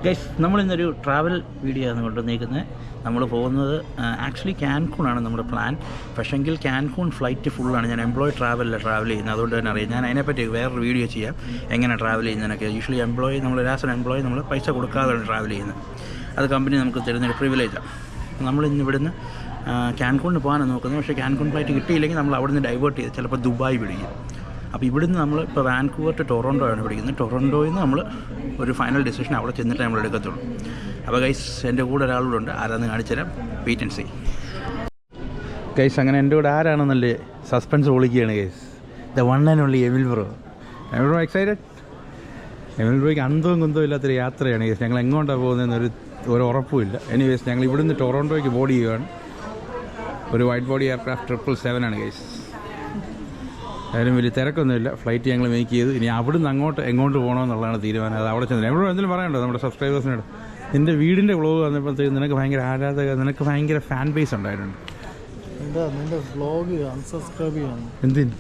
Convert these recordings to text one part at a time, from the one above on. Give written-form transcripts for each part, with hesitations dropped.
Guys, നമ്മളിന്നൊരു travel video ആണ് കൊണ്ടുവന്നിരിക്കുന്നത്. നമ്മൾ പോകുന്നത് ആക്ച്വലി ക്യാൻകൂണാണ് നമ്മുടെ പ്ലാൻ. പക്ഷേങ്കിൽ ക്യാൻകൂൺ ഫ്ലൈറ്റ് ഫുള്ളാണ്. ഞാൻ എംപ്ലോയി ട്രാവൽ ചെയ്യുന്നത്, അതുകൊണ്ട് തന്നെ അറിയാം. ഞാൻ അതിനെപ്പറ്റി വേറൊരു വീഡിയോ ചെയ്യാം, എങ്ങനെ ട്രാവൽ ചെയ്യുന്നതിനൊക്കെ. യൂഷ്വലി നമ്മൾ ആസ് എൻ എംപ്ലോയി നമ്മൾ പൈസ കൊടുക്കാതെയാണ് ട്രാവൽ ചെയ്യുന്നത്. അത് കമ്പനി നമുക്ക് തരുന്നൊരു പ്രിവിലേജാണ്. നമ്മളിന്ന് ഇവിടുന്ന് ക്യാൻകൂണിന് പോകാനാണ് നോക്കുന്നത്. പക്ഷേ ക്യാൻകൂൺ ഫ്ലൈറ്റ് കിട്ടിയില്ലെങ്കിൽ നമ്മൾ അവിടുന്ന് ഡൈവേർട്ട് ചെയ്ത് ചിലപ്പോൾ ദുബായ് പിടിക്കും. അപ്പോൾ ഇവിടുന്ന് നമ്മൾ ഇപ്പോൾ വാൻകൂവർ ടു ടൊറൻറ്റോ ആണ് പിടിക്കുന്നത്. ടൊറൻറ്റോയിൽ നിന്ന് നമ്മൾ ഒരു ഫൈനൽ ഡിസിഷൻ അവിടെ ചെന്നിട്ട് നമ്മൾ എടുക്കത്തുള്ളൂ. അപ്പോൾ ഗൈസ്, എൻ്റെ കൂടെ ഒരാളോടുണ്ട്. ആരാന്ന് കാണിച്ചു തരാം. Wait and see. ഗൈസ്, അങ്ങനെ എൻ്റെ കൂടെ ആരാണെന്നല്ലേ സസ്പെൻസ് പൊളിക്കുകയാണ് guys. The one and only Emil bro. Emil bro excited? Emil ബ്രോയ്ക്ക് അന്തവും കുന്തവും ഇല്ലാത്തൊരു യാത്രയാണ് ഗൈസ്. ഞങ്ങൾ എങ്ങോട്ടാണ് പോകുന്നതെന്നൊരു ഉറപ്പുമില്ല. എനിവേസ്, ഞങ്ങൾ ഇവിടുന്ന് ടൊറൻറ്റോയ്ക്ക് ബോർഡ് ചെയ്യുകയാണ്. ഒരു വൈറ്റ് ബോഡി എയർക്രാഫ്റ്റ് 777 ആണ് ഗൈസ്. ആരും വലിയ തിരക്കൊന്നുമില്ല. ഫ്ലൈറ്റ് ഞങ്ങൾ മേക്ക് ചെയ്തു. ഇനി അവിടുന്ന് എങ്ങോട്ട് പോകണമെന്നുള്ളതാണ് തീരുമാനം. അത് അവിടെ ചെന്ന് എവിടെ എന്തെങ്കിലും പറയണ്ടോ നമ്മുടെ സബ്സ്ക്രൈബേഴ്സിനോട്? നിൻ്റെ വീടിൻ്റെ വ്ളോഗ് വന്നപ്പോഴത്തേക്കും നിനക്ക് ഭയങ്കര ആരാധക, നിനക്ക് ഭയങ്കര ഫാൻ ബേസ് ഉണ്ടായിട്ടുണ്ട്. എന്തിന്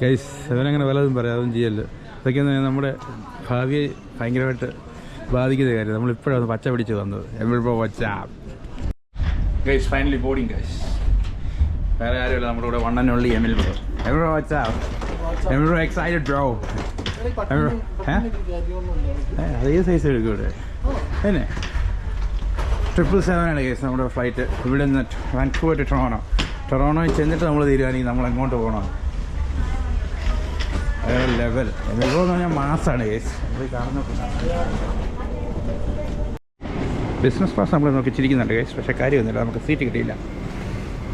ഗൈസ്? അവനങ്ങനെ വല്ലതും പറയാം, അതൊന്നും ചെയ്യല്ലോ. ഇതൊക്കെ നമ്മുടെ ഭാവിയെ ഭയങ്കരമായിട്ട് ബാധിക്കുന്ന കാര്യം. നമ്മളിപ്പോഴാണ് പച്ച പിടിച്ച് വന്നത്. എവിടെ വച്ചാ ഗൈസ്, ഫൈനലി ബോർഡിങ് ഗൈസ്. വേറെ ആരുമില്ല, നമ്മുടെ കൂടെ one and only Emil bro. Emil bro വച്ചാ? Emil bro excited bro? അതേ സൈസ് എടുക്കും ഇവിടെ. അല്ലേ 777 ആണ് കേസ് നമ്മുടെ ഫ്ലൈറ്റ്. ഇവിടെ നിന്ന് വാൻകൂവർ ടു ടൊറോണോയിൽ ചെന്നിട്ട് നമ്മൾ തീരുമാനിക്കും നമ്മൾ എങ്ങോട്ട് പോകണം. വേറെ ലെവൽ. എമിൽ ബ്രോ എന്ന് പറഞ്ഞാൽ മാസമാണ് കേസ്. നമ്മൾ കാണുന്ന ബിസിനസ് ക്ലാസ് നമ്മൾ നോക്കി ചിരിക്കുന്നുണ്ട് കേസ്. പക്ഷേ കാര്യമൊന്നുമില്ല, നമുക്ക് സീറ്റ് കിട്ടിയില്ല.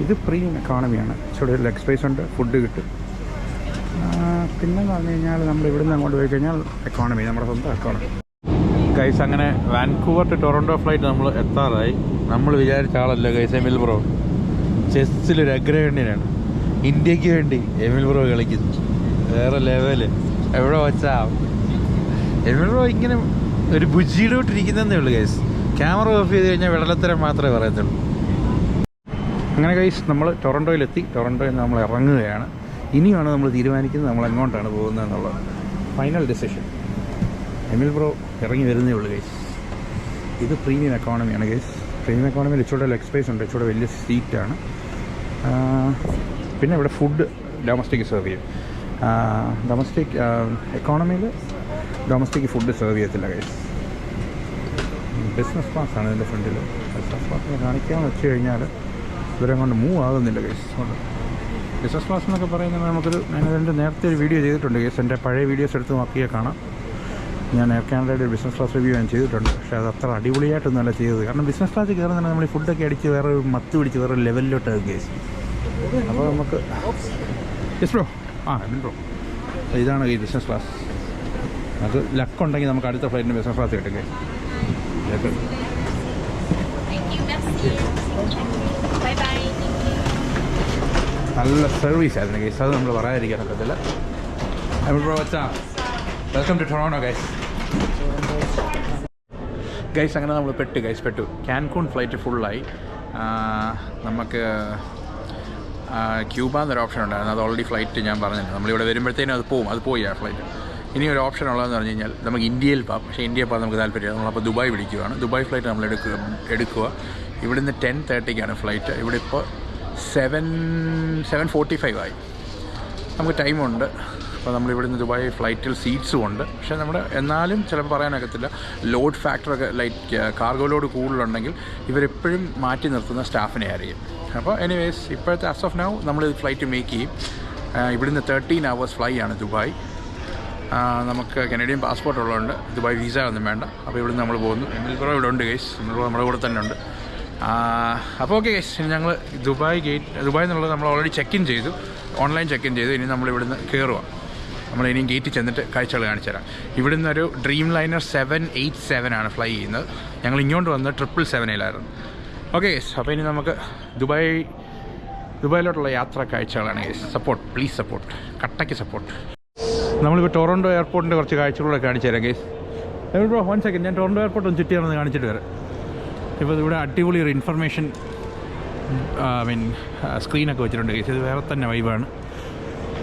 ഇത് പ്രീമിയം എക്കോണമിയാണ്. ഇച്ചിരി ലെഗ് സ്പേസ് ഉണ്ട്, ഫുഡ് കിട്ടും. പിന്നെന്ന് പറഞ്ഞു കഴിഞ്ഞാൽ നമ്മൾ ഇവിടുന്ന് അങ്ങോട്ട് പോയി കഴിഞ്ഞാൽ എക്കോണമി, നമ്മുടെ സ്വന്തം എക്കോണമി ഗൈസ്. അങ്ങനെ വാൻകൂവർ ടു ടൊറൻറ്റോ ഫ്ലൈറ്റ് നമ്മൾ എത്താറായി. നമ്മൾ വിചാരിച്ച ആളല്ല ഗൈസ് എമിൽ ബ്രോ. ചെസ്സിലൊരു അഗ്രഗണ്യനാണ്. ഇന്ത്യക്ക് വേണ്ടി എമിൽ ബ്രോ കളിക്കുന്നു. വേറെ ലെവല്. എവിടെ വച്ചാ എമിൽ ബ്രോ ഇങ്ങനെ ഒരു ബുജിയിലോട്ടിരിക്കുന്നതേ ഉള്ളൂ ഗൈസ്. ക്യാമറ ഓഫ് ചെയ്ത് കഴിഞ്ഞാൽ വെള്ളത്തരം മാത്രമേ പറയത്തുള്ളൂ. അങ്ങനെ ഗൈസ്, നമ്മൾ ടൊറൻറ്റോയിലെത്തി. ടൊറൻറ്റോയിൽ നിന്ന് നമ്മൾ ഇറങ്ങുകയാണ്. ഇനിയാണ് നമ്മൾ തീരുമാനിക്കുന്നത് നമ്മൾ എങ്ങോട്ടാണ് പോകുന്നത് എന്നുള്ളത്. Final decision. എമിൽ ബ്രോ ഇറങ്ങി വരുന്നേ ഉള്ളൂ ഗൈസ്. ഇത് പ്രീമിയം എക്കോണമിയാണ് ഗൈസ്. പ്രീമിയം എക്കോണമിയിൽ ഇച്ചിരി ലെഗ് സ്പേസ് ഉണ്ട്, ഇച്ചിരി വലിയ സീറ്റാണ്. പിന്നെ ഇവിടെ ഫുഡ് ഡൊമസ്റ്റിക് സെർവ് ചെയ്യും. ഡൊമസ്റ്റിക് എക്കോണമിയിൽ ഡൊമസ്റ്റിക് ഫുഡ് സെർവ് ചെയ്യത്തില്ല ഗൈസ്. ബിസിനസ് ക്ലാസ്സാണ് ഇതിൻ്റെ ഫ്രണ്ടിൽ. ബിസിനസ് ക്ലാസ്സിനെ കാണിക്കാമെന്ന് വെച്ച് കഴിഞ്ഞാൽ ഇവരെ കൊണ്ട് മൂവ് ആകുന്നില്ല ഗൈസ്. ബിസിനസ് ക്ലാസ് എന്നൊക്കെ പറയുന്നത് ഞാനതിൻ്റെ നേരത്തെ ഒരു വീഡിയോ ചെയ്തിട്ടുണ്ട് ഗൈസ്. എൻ്റെ പഴയ വീഡിയോസ് എടുത്ത് നോക്കിയാൽ കാണാം. ഞാൻ എയർ കാനഡയുടെ ഒരു ബിസിനസ് ക്ലാസ് റിവ്യൂ ഞാൻ ചെയ്തിട്ടുണ്ട്. പക്ഷേ അത് അത്ര അടിപൊളിയായിട്ടൊന്നുമല്ല ചെയ്തത്. കാരണം ബിസിനസ് ക്ലാസ്സിൽ കയറുന്ന നമ്മൾ ഈ ഫുഡൊക്കെ അടിച്ച് വേറെ ഒരു മത്ത് പിടിച്ച് വേറെ ഒരു ലെവലിലോട്ട് ഗൈസ്. അപ്പോൾ നമുക്ക് യെസ് ബ്രോ. എമിൽ ബ്രോ, ഇതാണ് ഈ ബിസിനസ് ക്ലാസ്. അത് ലക്കുണ്ടെങ്കിൽ നമുക്ക് അടുത്ത ഫ്ലൈറ്റിന് ബിസിനസ് ക്ലാസ് കിട്ടും ഗൈസ്. നല്ല സർവീസ് ആയിരുന്നു ഗൈസ്, അത് നമ്മൾ പറയാതിരിക്കാൻ ഒക്കത്തില്ല. എമിൽ ബ്രോ വച്ചാ welcome to Toronto guys. Guys, അങ്ങനെ നമ്മൾ പെട്ടു. ക്യാൻകൂൺ ഫ്ലൈറ്റ് ഫുള്ളായി. നമുക്ക് ക്യൂബ എന്നൊരു ഓപ്ഷൻ ഉണ്ടായിരുന്നു. അത് ഓൾറെഡി ഫ്ലൈറ്റ് ഞാൻ പറഞ്ഞിട്ടുണ്ട്. നമ്മളിവിടെ വരുമ്പോഴത്തേനും അത് പോയി ആ ഫ്ലൈറ്റ്. ഇനി ഒരു ഓപ്ഷൻ ഉള്ളതെന്ന് പറഞ്ഞു കഴിഞ്ഞാൽ നമുക്ക് ഇന്ത്യയിൽ പോകാം. പക്ഷേ ഇന്ത്യയിൽ പോകാൻ നമുക്ക് താല്പര്യമില്ല. നമ്മളപ്പോൾ ദുബായ് പിടിക്കുകയാണ്. ദുബായ് ഫ്ലൈറ്റ് നമ്മൾ എടുക്കുക. ഇവിടുന്ന് 10:30 ഫ്ലൈറ്റ്. ഇവിടെ ഇപ്പോൾ 7:45 ആയി. നമുക്ക് ടൈമുണ്ട്. അപ്പോൾ നമ്മളിവിടുന്ന് ദുബായ് ഫ്ലൈറ്റിൽ സീറ്റ്സും ഉണ്ട്. പക്ഷേ എന്നാലും ചിലപ്പോൾ പറയാനൊക്കത്തില്ല. ലോഡ് ഫാക്ടറൊക്കെ കാർഗോ ലോഡ് കൂടുതലുണ്ടെങ്കിൽ ഇവരെപ്പോഴും മാറ്റി നിർത്തുന്ന സ്റ്റാഫിനെ ആയിരിക്കും. അപ്പോൾ എനിവേസ്, ഇപ്പോഴത്തെ ആസ് ഓഫ് നൗ നമ്മൾ ഫ്ലൈറ്റ് മേക്ക് ചെയ്യും. ഇവിടുന്ന് 13 hours ഫ്ലൈ ആണ് ദുബായ്. നമുക്ക് കനേഡിയൻ പാസ്പോർട്ട് ഉള്ളതുകൊണ്ട് ദുബായ് വിസ ഒന്നും വേണ്ട. അപ്പോൾ ഇവിടുന്ന് നമ്മൾ പോകുന്നു. എമിൽ ബ്രോ ഇവിടെ ഉണ്ട് ഗൈസ്. എമിൽ ബ്രോ നമ്മുടെ കൂടെ തന്നെ ഉണ്ട്. അപ്പോൾ ഓക്കെ ഗൈസ്, ഞങ്ങൾ ദുബായ് എന്നുള്ളത് നമ്മൾ ഓൾറെഡി ഓൺലൈൻ ചെക്ക് ഇൻ ചെയ്തു. ഇനി നമ്മളിവിടുന്ന് കയറുക. നമ്മളിനിയും ഗേറ്റിൽ ചെന്നിട്ട് കാഴ്ചകൾ കാണിച്ചു തരാം. ഇവിടുന്ന് ഒരു ഡ്രീം ലൈനർ 787 ആണ് ഫ്ലൈ ചെയ്യുന്നത്. ഞങ്ങൾ ഇങ്ങോട്ട് വന്നത് 777 ഓക്കെ ഗൈസ്. അപ്പോൾ ഇനി നമുക്ക് ദുബായിലോട്ടുള്ള യാത്രാ കാഴ്ചകളാണ് ഗൈസ്. പ്ലീസ് സപ്പോർട്ട്, കട്ടയ്ക്ക് സപ്പോർട്ട്. നമ്മളിപ്പോൾ ടൊറൻറ്റോ എയർപോർട്ടിൻ്റെ കുറച്ച് കാഴ്ചകളൂടെ കാണിച്ചു തരാം ഗൈസ്. ബ്രോ 1 സെക്കൻഡ്, ഞാൻ ടൊറൻറ്റോ എയർപോർട്ട് ഒന്ന് ചുറ്റിയാണെന്ന് കാണിച്ചിട്ട് വരാം. ഇപ്പോൾ ഇവിടെ അടിപൊളി ഒരു ഇൻഫർമേഷൻ സ്ക്രീനൊക്കെ വെച്ചിട്ടുണ്ട് ഗൈസ്. ഇത് വേറെ തന്നെ വൈബാണ്.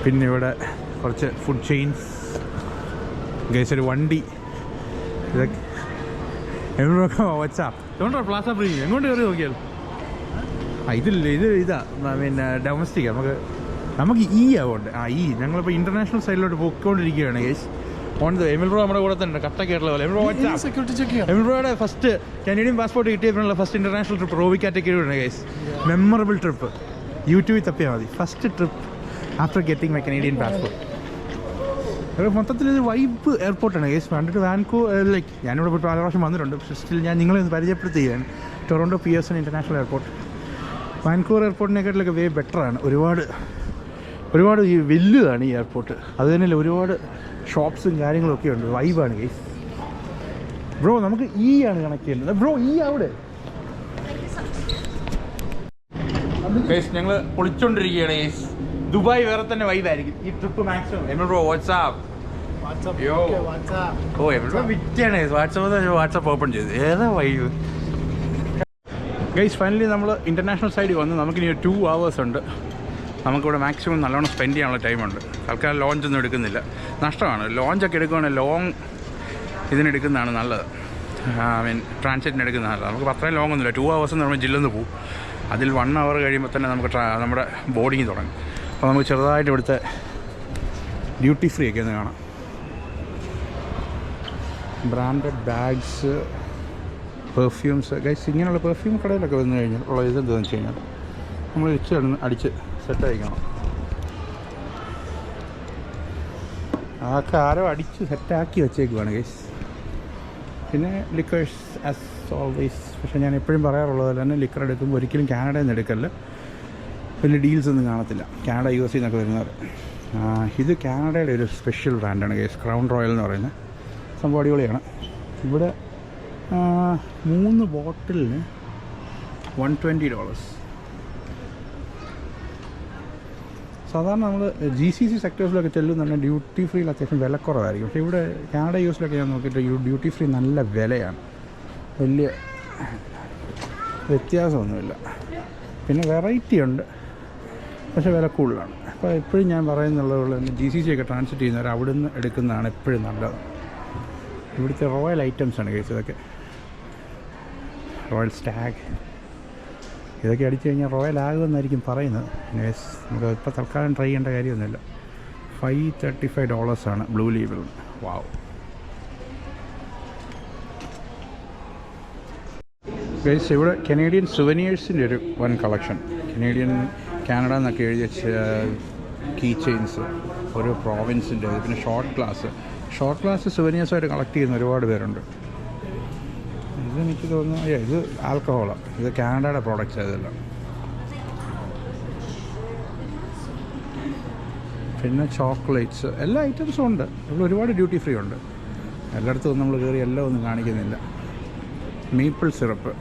പിന്നെ ഇവിടെ കുറച്ച് ഫുഡ് ചെയിൻസ് ഗൈസ്. ഒരു വണ്ടി, എവിടെ വച്ചാ ഇതുകൊണ്ടോ പ്ലാസ പ്രീമിയം എങ്ങോട്ട് കയറി നോക്കിയാൽ ഇതില്ല ഇതാ പിന്നെ ഡൊമസ്റ്റിക് നമുക്ക് ആവുന്നുണ്ട് ഞങ്ങളിപ്പോൾ ഇൻ്റർനാഷണൽ സൈഡിലോട്ട് പോയിക്കൊണ്ടിരിക്കുകയാണ് guys on the Emil bro നമ്മുടെ കൂടെ തന്നെ കട്ടക്കേട്ടുള്ള പോലെ എമിൽ ബ്രോയുടെ ഫസ്റ്റ് കനേഡിയൻ പാസ്പോർട്ട് കിട്ടിയപ്പോഴുള്ള ഫസ്റ്റ് ഇൻ്റർനാഷണൽ ട്രിപ്പ് റോവിക്കാറ്റൊക്കെയാണ് ഗൈസ് മെമ്മറബിൾ ട്രിപ്പ് യൂട്യൂബിൽ തപ്പിയാൽ മതി first trip after getting my Canadian passport മൊത്തത്തിൽ ഒരു വൈബ് എയർപോർട്ടാണ് ഗൈസ് കണ്ടിട്ട് ലൈക്ക് ഞാനിവിടെ പോയിട്ട് പല പ്രാവശ്യം വന്നിട്ടുണ്ട് പക്ഷേ സ്റ്റിൽ ഞാൻ നിങ്ങളെ ഒന്ന് പരിചയപ്പെടുത്തുകയാണ് Toronto Pearson International Airport Vancouver എയർപോർട്ടിനെക്കാട്ടിലൊക്കെ വേ ബെറ്ററാണ് ഒരുപാട് ഈ വലുതാണ് ഈ എയർപോർട്ട് അത് തന്നെയല്ല ഒരുപാട് ഷോപ്സും കാര്യങ്ങളൊക്കെ ഉണ്ട് വൈബാണ് ഗൈസ് ബ്രോ നമുക്ക് ആണ് കണക്ട് ചെയ്യുന്നത് ബ്രോ അവിടെ ഗൈസ് ഞങ്ങൾ പൊളിച്ചോണ്ടിരിക്കുകയാണ് ഗൈസ് ദുബായ് വേറെ തന്നെ വൈബായിരിക്കും ഈ trip maximum Emil bro WhatsApp Emil bro വിറ്റാണ് വാട്സാപ്പ് ഓപ്പൺ ചെയ്ത് ഏതാ വൈബ് ഗൈസ് ഫൈനലി നമ്മൾ ഇൻ്റർനാഷണൽ സൈഡിൽ വന്ന് നമുക്കിനി 2 hours ഉണ്ട് നമുക്കിവിടെ മാക്സിമം നല്ലോണം സ്പെൻഡ് ചെയ്യാനുള്ള ടൈമുണ്ട് തൽക്കാലം ലോഞ്ചൊന്നും എടുക്കുന്നില്ല നഷ്ടമാണ് ലോഞ്ചൊക്കെ എടുക്കുകയാണെങ്കിൽ ലോങ് ഇതിനെടുക്കുന്നതാണ് നല്ലത് ട്രാൻസിറ്റിന് എടുക്കുന്നതാണ് നല്ലത് നമുക്ക് അത്രയും ലോങ് ഒന്നുമില്ല 2 hours എന്ന് പറയുമ്പോൾ ജില്ലെന്ന് പോകും അതിൽ 1 hour കഴിയുമ്പോൾ തന്നെ നമുക്ക് നമ്മുടെ ബോർഡിങ് തുടങ്ങും അപ്പോൾ നമുക്ക് ചെറുതായിട്ട് ഇവിടുത്തെ ഡ്യൂട്ടി ഫ്രീ ഒക്കെ ഒന്ന് കാണാം ബ്രാൻഡഡ് ബാഗ്സ് പെർഫ്യൂംസ് ഗൈസ് ഇങ്ങനെയുള്ള പെർഫ്യൂം കടയിലൊക്കെ വന്നു കഴിഞ്ഞാൽ ഉള്ള ഇതെന്താണെന്ന് വെച്ച് കഴിഞ്ഞാൽ നമ്മൾ അടിച്ച് സെറ്റായിക്കണം അതൊക്കെ ആരോ അടിച്ച് സെറ്റാക്കി വെച്ചേക്കുവാണ് ഗൈസ് പിന്നെ ലിക്കേഴ്സ് ആസ് ഓൾവേസ് പക്ഷേ ഞാൻ എപ്പോഴും പറയാറുള്ളത് തന്നെ ലിക്കർ എടുക്കുമ്പോൾ ഒരിക്കലും കാനഡയിൽ നിന്ന് എടുക്കല്ല വലിയ ഡീൽസ് ഒന്നും കാണത്തില്ല കാനഡ US എന്നൊക്കെ വരുന്നത് ഇത് കാനഡയുടെ ഒരു സ്പെഷ്യൽ ബ്രാൻഡാണ് ഗൈസ് ക്രൗൺ റോയൽ എന്ന് പറയുന്നത് സംഭവം അടിപൊളിയാണ് ഇവിടെ 3 ബോട്ടിലിന് $120 സാധാരണ നമ്മൾ GCC സെക്ടേഴ്സിലൊക്കെ ചെല്ലുന്ന ഡ്യൂട്ടി ഫ്രീയിൽ അത്യാവശ്യം വിലക്കുറവായിരിക്കും പക്ഷേ ഇവിടെ കാനഡ US ഞാൻ നോക്കിയിട്ട് ഡ്യൂട്ടി ഫ്രീ നല്ല വിലയാണ് വലിയ വ്യത്യാസമൊന്നുമില്ല പിന്നെ വെറൈറ്റി ഉണ്ട് പക്ഷേ വില കൂടുതലാണ് അപ്പോൾ എപ്പോഴും ഞാൻ പറയുന്നുള്ളത് GCC ഒക്കെ ട്രാൻസിറ്റ് ചെയ്യുന്നവർ അവിടെ നിന്ന് എടുക്കുന്നതാണ് എപ്പോഴും നല്ലത് ഇവിടുത്തെ റോയൽ ഐറ്റംസാണ് കേസ് ഇതൊക്കെ റോയൽ സ്റ്റാഗ് ഇതൊക്കെ അടിച്ചു കഴിഞ്ഞാൽ റോയൽ ആകുമെന്നായിരിക്കും പറയുന്നത് നമുക്ക് ഇപ്പോൾ തൽക്കാലം ട്രൈ ചെയ്യേണ്ട കാര്യമൊന്നുമില്ല $535 ബ്ലൂ ലേബിൾ വാവ് ഗൈസ് ഇവിടെ കനേഡിയൻ സുവനിയേഴ്സിൻ്റെ ഒരു വൻ കളക്ഷൻ കാനഡ എന്നൊക്കെ എഴുതിയ കീ ചെയിൻസ് ഓരോ പ്രോവിൻസിൻ്റെ പിന്നെ ഷോർട്ട് ഗ്ലാസ് സുവനിയേഴ്സായിട്ട് കളക്ട് ചെയ്യുന്ന ഒരുപാട് പേരുണ്ട് ഇതെനിക്ക് തോന്നുന്നു ഇത് ആൽക്കഹോളാണ് ഇത് കാനഡയുടെ പ്രോഡക്റ്റ്സ് ഇതെല്ലാം പിന്നെ ചോക്ലേറ്റ്സ് എല്ലാ ഐറ്റംസും ഉണ്ട് ഇവിടെ ഒരുപാട് ഡ്യൂട്ടി ഫ്രീ ഉണ്ട് എല്ലായിടത്തും നമ്മൾ കയറി എല്ലാം ഒന്നും കാണിക്കുന്നില്ല മീപ്പിൾ സിറപ്പ്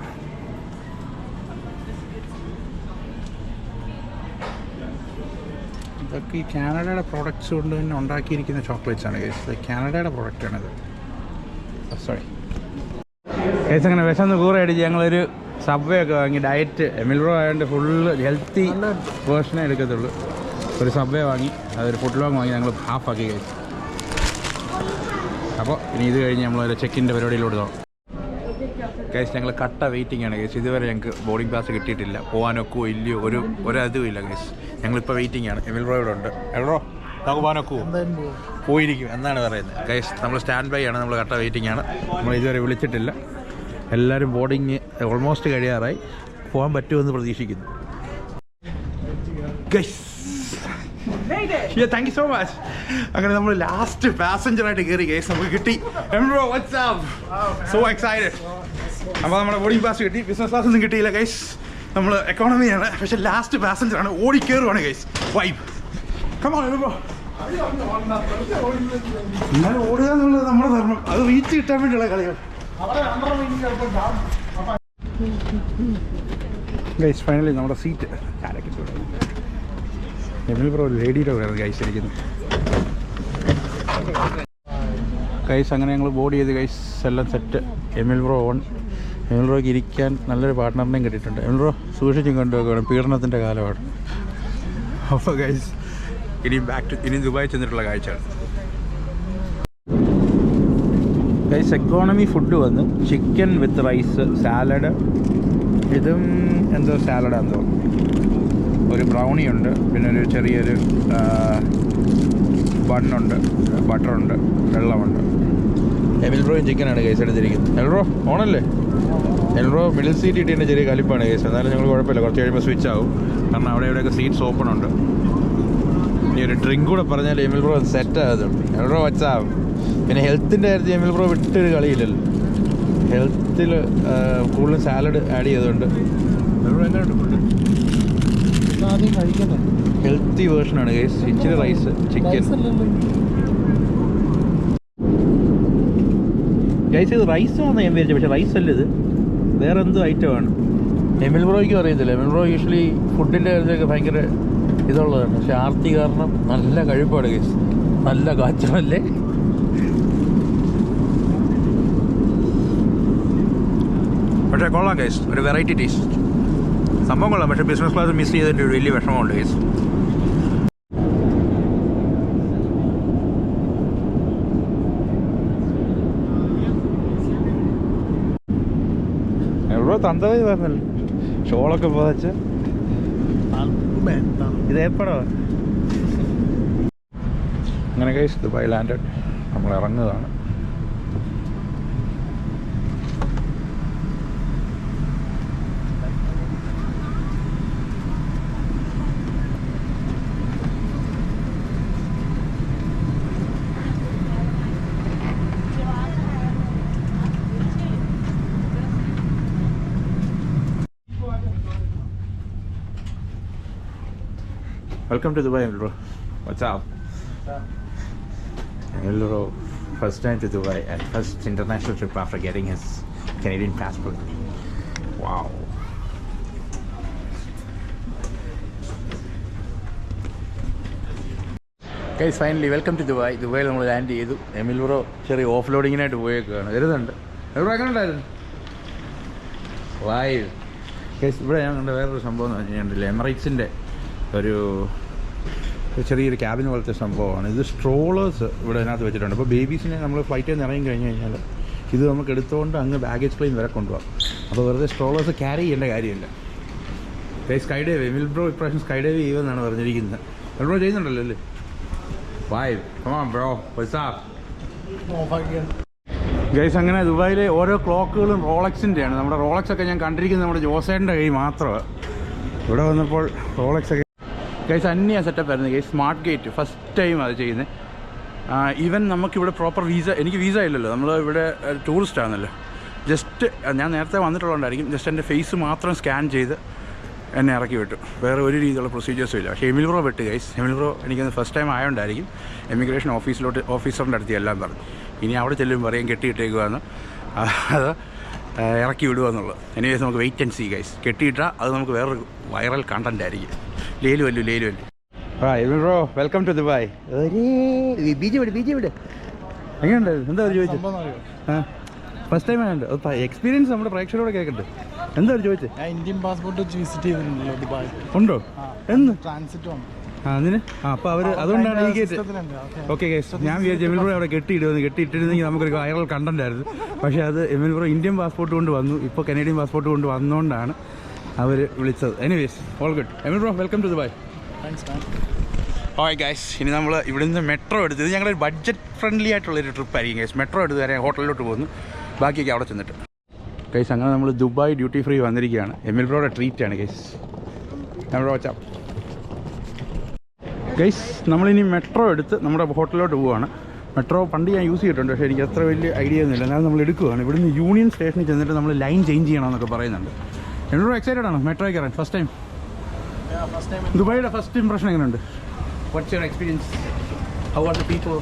ഇതൊക്കെ ഈ കാനഡയുടെ പ്രോഡക്റ്റ്സ് കൊണ്ട് തന്നെ ഉണ്ടാക്കിയിരിക്കുന്ന ചോക്ലേറ്റ്സാണ് കേസ് കാനഡയുടെ പ്രോഡക്റ്റാണിത് സോറി കേസ് അങ്ങനെ വിശന്ന് കൂറെ അടിച്ച് ഞങ്ങളൊരു സബ്വേ ഒക്കെ വാങ്ങി ഡയറ്റ് എമിൽ ബ്രോ ആയതുകൊണ്ട് ഫുള്ള് ഹെൽത്തി വേർഷനേ എടുക്കത്തുള്ളൂ ഒരു സബ്വേ വാങ്ങി അതൊരു ഫുഡ് ലോങ് വാങ്ങി ഞങ്ങൾ ഹാഫാക്കി കഴിച്ചു അപ്പോൾ ഇനി ഇത് കഴിഞ്ഞ് നമ്മളൊരു ചെക്കിൻ്റെ പരിപാടിയിലോട്ട് പോകാം കേസ് ഞങ്ങൾ കട്ട വെയിറ്റിംഗ് ആണ് കേസ് ഇതുവരെ ഞങ്ങൾക്ക് ബോർഡിംഗ് പാസ് കിട്ടിയിട്ടില്ല പോകാനൊക്കുമോ ഇല്ലയോ ഒരു അതും ഇല്ല കേസ് ഞങ്ങളിപ്പോൾ വെയിറ്റിംഗ് ആണ് എമിൽ ബ്രോ ഇവിടെ ഉണ്ട് എവിടോ നമുക്ക് പോകാനൊക്കുമോ പോയിരിക്കും എന്നാണ് പറയുന്നത് കേസ് നമ്മൾ സ്റ്റാൻഡ് ബൈ ആണ് നമ്മൾ കട്ട വെയിറ്റിംഗ് ആണ് നമ്മൾ ഇതുവരെ വിളിച്ചിട്ടില്ല എല്ലാവരും ബോർഡിങ് ഓൾമോസ്റ്റ് കഴിയാറായി പോകാൻ പറ്റുമെന്ന് പ്രതീക്ഷിക്കുന്നു guys thank you so much അങ്ങനെ നമ്മൾ ലാസ്റ്റ് പാസഞ്ചറായിട്ട് കയറി ഗൈസ് നമുക്ക് കിട്ടി സോ എക്സൈറ്റഡ് അപ്പോൾ നമ്മുടെ ബോർഡിംഗ് പാസ് കിട്ടി ബിസിനസ് ക്ലാസ് ഒന്നും കിട്ടിയില്ല ഗൈസ് നമ്മൾ എക്കോണമിയാണ് പക്ഷേ ലാസ്റ്റ് പാസഞ്ചറാണ് ഓടി കയറുവാണ് ഗൈസ് വൈബ് എന്നാലും ഓടുക എന്നുള്ളത് നമ്മുടെ ധർമ്മം അത് റീച്ച് കിട്ടാൻ വേണ്ടിയുള്ള കളികൾ ഗൈസ് ഫൈനലി നമ്മുടെ സീറ്റ് എമിൽ ബ്രോ ലേഡിയുടെ കൂടെയാണ് ഗൈസ് ഇരിക്കുന്നത് ഗൈസ് അങ്ങനെ ഞങ്ങൾ ബോർഡ് ചെയ്ത് ഗൈസ് എല്ലാം സെറ്റ് എമിൽ ബ്രോ ഓൺ എമിൽ ബ്രോയ്ക്ക് ഇരിക്കാൻ നല്ലൊരു പാർട്ട്ണറിനെയും കിട്ടിയിട്ടുണ്ട് എമിൽ ബ്രോ സൂക്ഷിച്ചും കൊണ്ടുപോകണം പീഡനത്തിൻ്റെ കാലമാണ് അപ്പോൾ ഗൈസ് ഇനി ദുബായ് ചെന്നിട്ടുള്ള കാഴ്ചയാണ് ഗൈസ് എക്കോണമി ഫുഡ് വന്നു. ചിക്കൻ വിത്ത് റൈസ്, സാലഡ്, ഇതും എന്തോ സാലഡാന്ന് തോന്നുന്നു. ഒരു ബ്രൗണി ഉണ്ട്, പിന്നെ ഒരു ചെറിയൊരു ബണ്ണുണ്ട്, ബട്ടറുണ്ട്, വെള്ളമുണ്ട്. എമിൽബ്രോയും ചിക്കനാണ് കേസ് എടുത്തിരിക്കുന്നത്. എൽബ്രോ ഓണല്ലേ? എൽബ്രോ മിഡിൽ സീറ്റ് ഇട്ടിൻ്റെ ചെറിയ കലിപ്പാണ് കേസ്. എന്നാലും ഞങ്ങൾ കുഴപ്പമില്ല, കുറച്ച് കഴിയുമ്പോൾ സ്വിച്ച് ആവും. കാരണം അവിടെ ഇവിടെയൊക്കെ സീറ്റ്സ് ഓപ്പൺ ഉണ്ട്. ഇനി ഒരു ഡ്രിങ്ക് കൂടെ പറഞ്ഞാൽ എമിൽബ്രോ സെറ്റ് ആകുന്നുണ്ട്. എൽബ്രോ വച്ചാവും. പിന്നെ ഹെൽത്തിൻ്റെ കാര്യത്തിൽ എമിൽബ്രോ വിട്ടൊരു കളിയില്ലല്ലോ. ഹെൽത്തിൽ കൂടുതലും സാലഡ് ആഡ് ചെയ്തുകൊണ്ട് എൽബ്രോ എങ്ങനെയുണ്ട് ഫുഡ്? ഹെൽത്തി വേർഷനാണ് കേസ്. ഇച്ചിരി റൈസ്, ചിക്കൻ. ഗൈസ് ഇത് റൈസ് ആണെന്ന് ഞാൻ വിചാരിച്ചത്, പക്ഷേ റൈസ് അല്ല, ഇത് വേറെ എന്തോ ഐറ്റമാണ്. എമിൽബ്രോയ്ക്കും അറിയത്തില്ല. എമിൽബ്രോ യൂഷ്വലി ഫുഡിൻ്റെ കാര്യത്തിലൊക്കെ ഭയങ്കര ഇതുള്ളതാണ്. പക്ഷെ ആർത്തി കാരണം നല്ല കഴിപ്പാണ് ഗൈസ്. നല്ല കാച്ചമല്ലേ. പക്ഷേ കൊള്ളാം ഗൈസ്, ഒരു വെറൈറ്റി ടേസ്റ്റ്. സംഭവം കൊള്ളാം. പക്ഷേ ബിസിനസ് ക്ലാസ് മിസ് ചെയ്തതിൻ്റെ ഒരു വലിയ വിഷമമുണ്ട് ഗൈസ്. എവിടെ തന്തവേ പറഞ്ഞല്ലോ, ഷോളൊക്കെ പോതച്ച് ഇത് എപ്പോഴോ. അങ്ങനെ ഗൈസ് ദുബായ് ലാൻഡഡ്. നമ്മൾ ഇറങ്ങുകയാണ്. Welcome to Dubai, Emil bro. What's up? Emil bro, first time to Dubai and first international trip after getting his Canadian passport. Wow. Guys, finally welcome to Dubai. Dubai നമ്മൾ land ചെയ്തു. എമിൽ bro ചെറിയ of ലോഡിങ്ങിനായിട്ട് പോയേക്കാണ്. വരുന്നുണ്ട്. എവിടെ എങ്ങനെ ഉണ്ടായിരുന്നു? വായു guys. ഇവിടെ ഞാൻ കണ്ട വേറൊരു സംഭവം എന്ന് വെച്ചിട്ടുണ്ടെങ്കിൽ എമിറേറ്റ്സിൻ്റെ ഒരു ചെറിയൊരു ക്യാബിൻ പോലത്തെ സംഭവമാണ് ഇത്. സ്ട്രോളേഴ്സ് ഇവിടെ അതിനകത്ത് വെച്ചിട്ടുണ്ട്. അപ്പോൾ ബേബീസിനെ നമ്മൾ ഫ്ലൈറ്റിൽ നിന്ന് ഇറങ്ങി കഴിഞ്ഞ് കഴിഞ്ഞാൽ ഇത് നമുക്ക് എടുത്തുകൊണ്ട് അങ്ങ് ബാഗേജ് ക്ലെയിം വരെ കൊണ്ടുപോകാം. അപ്പോൾ വെറുതെ സ്ട്രോളേഴ്സ് ക്യാരി ചെയ്യേണ്ട കാര്യമില്ല. സ്കൈ ഡൈവ് എമിൽ ബ്രോ ഇപ്രാവശ്യം സ്കൈ ഡൈവ് ചെയ്യുമെന്നാണ് പറഞ്ഞിരിക്കുന്നത്. എമിൽ ബ്രോ ചെയ്യുന്നുണ്ടല്ലോ അല്ലേ? വായ് come on bro, what's up? Guys അങ്ങനെ ദുബായിലെ ഓരോ ക്ലോക്കുകളും റോളക്സിൻ്റെയാണ്. നമ്മുടെ റോളക്സ് ഒക്കെ ഞാൻ കണ്ടിരിക്കുന്നത് നമ്മുടെ ജോസേൻ്റെ കൈ മാത്രമാണ്. ഇവിടെ വന്നപ്പോൾ റോളക്സ് ഒക്കെ ഗൈസ് അന്യ സെറ്റപ്പ് ആയിരുന്നു guys. Smart gate first time അത് ചെയ്യുന്നത്. ഈവൻ നമുക്കിവിടെ പ്രോപ്പർ വീസ, എനിക്ക് വീസ ഇല്ലല്ലോ, നമ്മൾ ഇവിടെ ടൂറിസ്റ്റ് ആണല്ലോ. ജസ്റ്റ് ഞാൻ നേരത്തെ വന്നിട്ടുള്ളതുകൊണ്ടായിരിക്കും, ജസ്റ്റ് എൻ്റെ ഫേസ് മാത്രം സ്കാൻ ചെയ്ത് എന്നെ ഇറക്കി വിട്ടു. വേറെ ഒരു രീതിയിലുള്ള പ്രൊസീജിയേഴ്സും ഇല്ല. പക്ഷേ എമിൽ ബ്രോ വിട്ട് ഗൈസ്. എമിൽ ബ്രോ എനിക്കത് ഫസ്റ്റ് ടൈം ആയതുകൊണ്ടായിരിക്കും ഇമിഗ്രേഷൻ ഓഫീസറിൻ്റെ അടുത്ത് എല്ലാം പറഞ്ഞു. ഇനി അവിടെ ചെല്ലും പറയും കെട്ടിയിട്ടേക്കുവാന്ന്, അത് ഇറക്കി വിടുക എന്നുള്ളത്. എനിവേസ് നമുക്ക് വെയിറ്റ് ആൻഡ് സീ ഗൈസ്. കെട്ടിയിട്ടാൽ അത് നമുക്ക് വേറൊരു വൈറൽ കണ്ടന്റ് ആയിരിക്കും. ലേലു അല്ലു. Emil bro welcome to Dubai. ബീജ് വിട്. എങ്ങനെയുണ്ടായിരുന്നു? എന്താ ചോദിച്ചത്? ഫസ്റ്റ് ടൈം ആയതുകൊണ്ട് എക്സ്പീരിയൻസ് നമ്മുടെ പ്രേക്ഷകരോട് കേൾക്കട്ടെ. എന്താ ചോദിച്ചത്? ഇന്ത്യൻ പാസ്പോർട്ട് വെച്ച് വിസിറ്റ് ചെയ്തിട്ടുണ്ടല്ലോ ദുബായ്. ഉണ്ടോ? എന്ന് ട്രാൻസിറ്റ് വന്നു. അതിന് അപ്പോൾ അവർ അതുകൊണ്ടാണ് ഈ ഗേറ്റ്. ഓക്കെ ഗൈസ്, ഞാൻ വിചാരിച്ചു എമിൽ ബ്രോ അവിടെ കെട്ടിയിട്ടിരുന്നെങ്കിൽ നമുക്കൊരു വൈറൽ കണ്ടന്റ് ആയിരുന്നു. പക്ഷേ അത് എമിൽ ബ്രോ ഇന്ത്യൻ പാസ്പോർട്ട് കൊണ്ട് വന്നു. ഇപ്പോൾ കനേഡിയൻ പാസ്പോർട്ട് കൊണ്ട് വന്നുകൊണ്ടാണ് അവർ വിളിച്ചത്. Anyways all good. Emil bro welcome to Dubai. ഓയ് ഗൈസ്, ഇനി നമ്മൾ ഇവിടുന്ന് മെട്രോ എടുത്ത്, ഇത് ഞങ്ങളുടെ ബഡ്ജറ്റ് ഫ്രണ്ട്ലി ആയിട്ടുള്ളൊരു ട്രിപ്പായിരിക്കും ഗൈസ്. മെട്രോ എടുത്ത് വരെ ഹോട്ടലിലോട്ട് പോകുന്നു, ബാക്കിയൊക്കെ അവിടെ ചെന്നിട്ട്. ഗൈസ് അങ്ങനെ നമ്മൾ ദുബായ് ഡ്യൂട്ടി ഫ്രീ വന്നിരിക്കുകയാണ്. എമിൽ ബ്രോയുടെ ട്രീറ്റാണ് guys. Emil bro watch guys. നമ്മളിനി മെട്രോ എടുത്ത് നമ്മുടെ ഹോട്ടലിലോട്ട് പോവുകയാണ്. മെട്രോ പണ്ട് ഞാൻ യൂസ് ചെയ്തിട്ടുണ്ട്, പക്ഷേ എനിക്ക് അത്ര വലിയ ഐഡിയ ഒന്നുമില്ല. എന്നാലും നമ്മൾ എടുക്കുകയാണ്. ഇവിടുന്ന് യൂണിയൻ സ്റ്റേഷനിൽ ചെന്നിട്ട് നമ്മൾ ലൈൻ ചേഞ്ച് ചെയ്യണമെന്നൊക്കെ പറയുന്നുണ്ട്. എമിൽ ബ്രോ എക്സൈറ്റഡ് ആണോ മെട്രോയിൽ കയറാൻ? ഫസ്റ്റ് ടൈം ദുബായിയുടെ ഫസ്റ്റ് ഇംപ്രഷൻ എങ്ങനെയുണ്ട്? What's your experience? How are the people?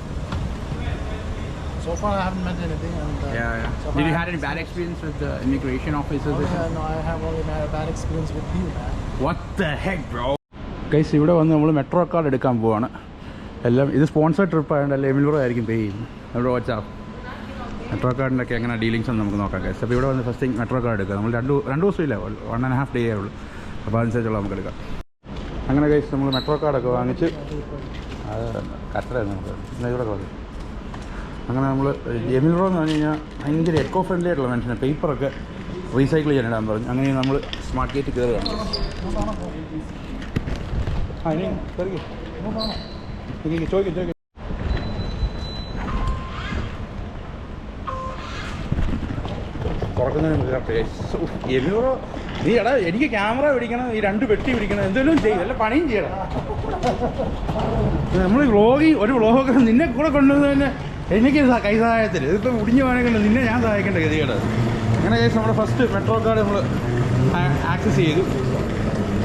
So far I haven't met anything. And, So did you have any bad experience with the immigration officers? No, I have only had a bad experience with you, man. What the heck, bro? Guys ഇവിടെ വന്ന് നമ്മൾ metro card എടുക്കാൻ പോവാണ്. എല്ലാം ഇത് sponsored trip ആയതുകൊണ്ടല്ലേ എമിൽ bro ആയിരിക്കും പേ ചെയ്യുന്നത്. എവിടെ വാട്സാപ്പ് മെട്രോ കാർഡിൻ്റെ ഒക്കെ എങ്ങനെ ഡീലിങ്സ് എന്ന് നമുക്ക് നോക്കാം ഗൈസ്. അപ്പോൾ ഇവിടെ വന്ന് ഫസ്റ്റ് മെട്രോ കാർഡ് എടുക്കുക. നമ്മൾ രണ്ട് ദിവസമില്ല, 1.5 ഡേ ഉള്ളൂ. അപ്പോൾ അതനുസരിച്ചുള്ള നമുക്ക് എടുക്കാം. അങ്ങനെ ഗൈസ് നമ്മൾ മെട്രോ കാർഡൊക്കെ വാങ്ങിച്ച് അത് കട്ടറായിരുന്നു നമുക്ക് ഇവിടെ അങ്ങനെ നമ്മൾ എമിൽ റോ എന്ന് പറഞ്ഞു കഴിഞ്ഞാൽ ഭയങ്കര എക്കോ ഫ്രണ്ട്ലി ആയിട്ടുള്ള മനുഷ്യനെ പേപ്പറൊക്കെ റീസൈക്കിൾ ചെയ്യാനിടാൻ പറഞ്ഞു. അങ്ങനെ നമ്മൾ സ്മാർട്ട് ഗേറ്റ് കയറുകയാണ്. ആ ഇനി ചോദിക്കും തുറക്കുന്നതിന് എമിറോ നീ എടാ എനിക്ക് ക്യാമറ പിടിക്കണം, ഈ 2 പെട്ടി പിടിക്കണം, എന്തെങ്കിലും ചെയ്യും, വല്ല പണിയും ചെയ്യണം. നമ്മൾ ഒരു വ്ളോഗ് നിന്നെ കൂടെ കൊണ്ടുവന്നതന്നെ എനിക്ക് കൈ സഹായത്തിൽ ഇതിപ്പോൾ മുടിഞ്ഞു പോകാനൊക്കെ നിന്നെ ഞാൻ സഹായിക്കേണ്ട ഗതികേട്. അങ്ങനെ കേസ് നമ്മുടെ ഫസ്റ്റ് മെട്രോ കാർഡ് നമ്മൾ ആക്സസ് ചെയ്തു.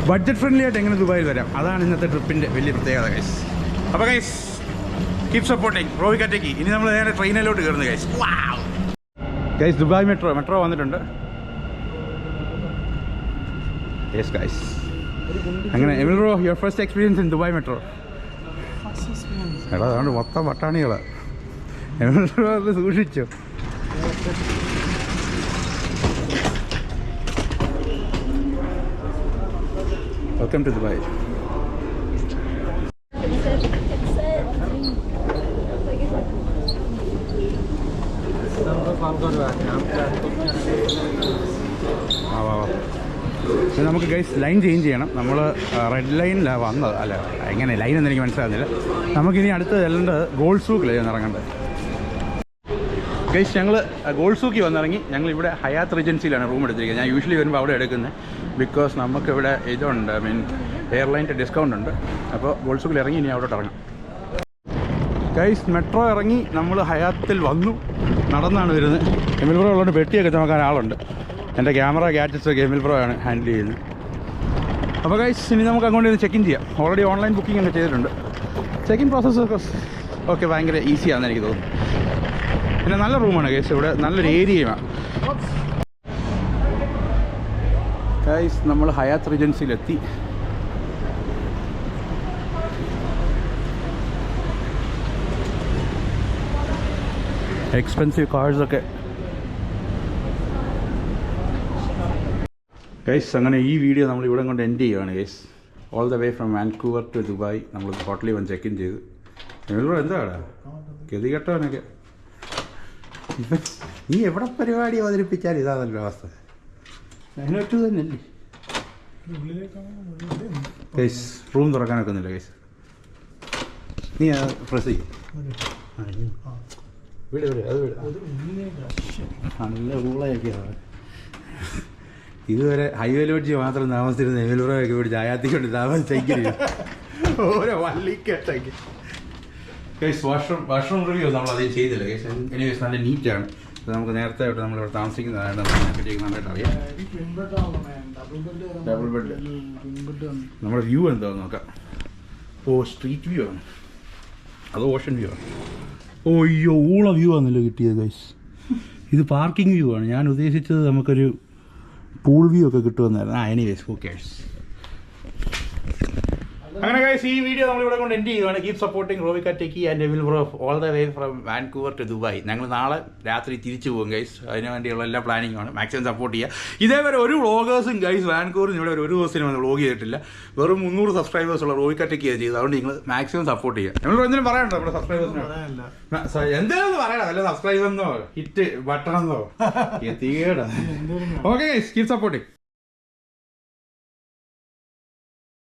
ബഡ്ജറ്റ് ഫ്രണ്ട്ലി ആയിട്ട് എങ്ങനെ ദുബായിൽ വരാം, അതാണ് ഇന്നത്തെ ട്രിപ്പിൻ്റെ വലിയ പ്രത്യേകത ഗൈസ്. അപ്പോൾ ഗൈസ് കീപ് സപ്പോർട്ടിങ് റോവിക്കാറ്റേക്ക്. ഇനി നമ്മൾ നേരെ ട്രെയിനിലോട്ട് കയറുന്നു ഗൈസ്. ഗൈസ് ദുബായ് മെട്രോ വന്നിട്ടുണ്ട്. Yes guys. അങ്ങനെ Emil bro your first experience in Dubai metro? എടാ അതുകൊണ്ട് മൊത്തം പട്ടാണികളാണ്. എമിൽ ബ്രോ അത് സൂക്ഷിച്ചു. Welcome to Dubai. നമുക്ക് ഗൈസ് ലൈൻ ചേഞ്ച് ചെയ്യണം. നമ്മൾ റെഡ് ലൈനിലാണ് വന്നത്. അല്ല എങ്ങനെ ലൈൻ എന്ന് എനിക്ക് മനസ്സിലാകുന്നില്ല. നമുക്കിനി അടുത്ത് ചെല്ലേണ്ടത് ഗോൾഡ് സൂക്കിലാണ് ഇറങ്ങേണ്ടത്. ഗൈസ് ഞങ്ങൾ ഗോൾഡ് സൂക്കിൽ വന്നിറങ്ങി. ഞങ്ങൾ ഇവിടെ ഹയാത്ത് റിജൻസിയിലാണ് റൂം എടുത്തിരിക്കുന്നത്. ഞാൻ യൂഷ്വലി വരുമ്പോൾ അവിടെ എടുക്കുന്നത്. ബിക്കോസ് നമുക്കിവിടെ ഇതുണ്ട്, എയർലൈൻ്റെ ഡിസ്കൗണ്ട് ഉണ്ട്. അപ്പോൾ ഗോൾഡ് സൂക്കിൽ ഇറങ്ങി ഇനി അവിടോട്ട് ഇറങ്ങാം. ഗൈസ് മെട്രോ ഇറങ്ങി നമ്മൾ ഹയാത്തിൽ വന്നു. നടന്നാണ് വരുന്നത്. എമിൽ ബ്രോ ഉള്ളതുകൊണ്ട് പെട്ടിയൊക്കെ നോക്കാൻ ആളുണ്ട്. എൻ്റെ ക്യാമറ ഗാഡ്ജറ്റ്സൊക്കെ എമിൽ ബ്രോ ആണ് ഹാൻഡിൽ ചെയ്യുന്നത്. അപ്പോൾ ഗൈസ് ഇനി നമുക്ക് അങ്ങോട്ട് ചെക്ക് ഇൻ ചെയ്യാം. ഓൾറെഡി ഓൺലൈൻ ബുക്കിംഗ് ഒക്കെ ചെയ്തിട്ടുണ്ട്. ചെക്ക് ഇൻ പ്രോസസ്സൊക്കെ ഓക്കെ ഭയങ്കര ഈസിയാണെന്ന് എനിക്ക് തോന്നുന്നു. പിന്നെ നല്ല റൂമാണ് ഗൈസ്, ഇവിടെ നല്ലൊരു ഏരിയയുമാണ്. ഗൈസ് നമ്മൾ ഹയാത്ത് റിജൻസിയിലെത്തി. എക്സ്പെൻസീവ് കാർഡ്സൊക്കെ. ഗൈസ് അങ്ങനെ ഈ വീഡിയോ നമ്മൾ ഇവിടെ കൊണ്ട് എൻഡ് ചെയ്യുകയാണ് guys. All the way from Vancouver to Dubai നമ്മൾ ഹോട്ടലിൽ വന്ന് ചെക്ക് ഇൻ ചെയ്തു. എമിൽ എന്താണ് ഗതി കെട്ടവനൊക്കെ. ഇപ്പം നീ എവിടെ പരിപാടി അവതരിപ്പിച്ചാൽ ഇതാണല്ലോ അവസ്ഥ. അതിനൊറ്റ തന്നെയല്ലേ ഗൈസ്. റൂം തുറക്കാനൊക്കെ ഒന്നുമില്ല ഗൈസ്. നീ പ്രസ് ചെയ്യും. വീട് അത് വീട് നല്ല ഊളയൊക്കെയാണ്. ഇതുവരെ ഹൈവേ ലോഡ്ജ് മാത്രം താമസിച്ചിരുന്ന എമിലൂറൊക്കെ പിടിച്ച് അയാത്തിക്കൊണ്ട് താമസിച്ചെങ്കിൽ ഓരോ വള്ളിക്കെട്ടൊക്കെ. ഗൈസ് വാഷ്റൂം റിവ്യൂ നമ്മൾ അധികം ചെയ്തില്ല ഗൈസ്. എനിവേസ് നല്ല നീറ്റാണ്. അപ്പോൾ നമുക്ക് നേരത്തെ തൊട്ട് നമ്മളിവിടെ താമസിക്കുന്നതായിട്ട് അതിനെപ്പറ്റിയൊക്കെ നന്നായിട്ട് അറിയാം. Double bed. നമ്മുടെ വ്യൂ എന്താണെന്ന് നോക്കാം. ഓ സ്ട്രീറ്റ് വ്യൂ ആണ് അതോ ഓഷൻ വ്യൂ ആണ്? ഓ അയ്യോ ഊള വ്യൂ ആണല്ലോ കിട്ടിയത് ഗൈസ്. ഇത് പാർക്കിംഗ് വ്യൂ ആണ്. ഞാൻ ഉദ്ദേശിച്ചത് നമുക്കൊരു പൂൾ വ്യൂ ഒക്കെ കിട്ടുമെന്നായിരുന്നു. Anyways who cares. അങ്ങനെ ഗൈസ് ഈ വീഡിയോ നമ്മളിവിടെ കൊണ്ട് എൻഡ് ചെയ്യുകയാണ്. കീപ് സപ്പോർട്ടിങ് റോവിക്കാറ്റേക്ക് and Emil bro all the way from Vancouver to Dubai. ഞങ്ങൾ നാളെ രാത്രി തിരിച്ചു പോകും ഗൈസ്. അതിന് വേണ്ടിയുള്ള എല്ലാ പ്ലാനിങ്ങുമാണ്. മാക്സിമം സപ്പോർട്ട് ചെയ്യുക. ഇതേവരെ ഒരു വ്ളോഗേഴ്സും ഗൈസ് വാൻകൂവറിന് ഇവിടെ ഒരു ദിവസത്തിന് വന്ന് വ്ളോഗ് ചെയ്തിട്ടില്ല. വെറും 300 സബ്സ്ക്രൈബേഴ്സ് ഉള്ള റോവിക്കാറ്റേക്ക് ചെയ്തത്. അതുകൊണ്ട് നിങ്ങൾ മാക്സിമം സപ്പോർട്ട് ചെയ്യുക. നമ്മൾ എന്തെങ്കിലും പറയണ്ടോ നമ്മുടെ സബ്സ്ക്രൈബേഴ്സിന്? എന്തായാലും പറയാം. അല്ല സബ്സ്ക്രൈബ് എന്നോ ഹിറ്റ് ബട്ടൺ എന്നോ തീയേടാ. Okay guys keep supporting.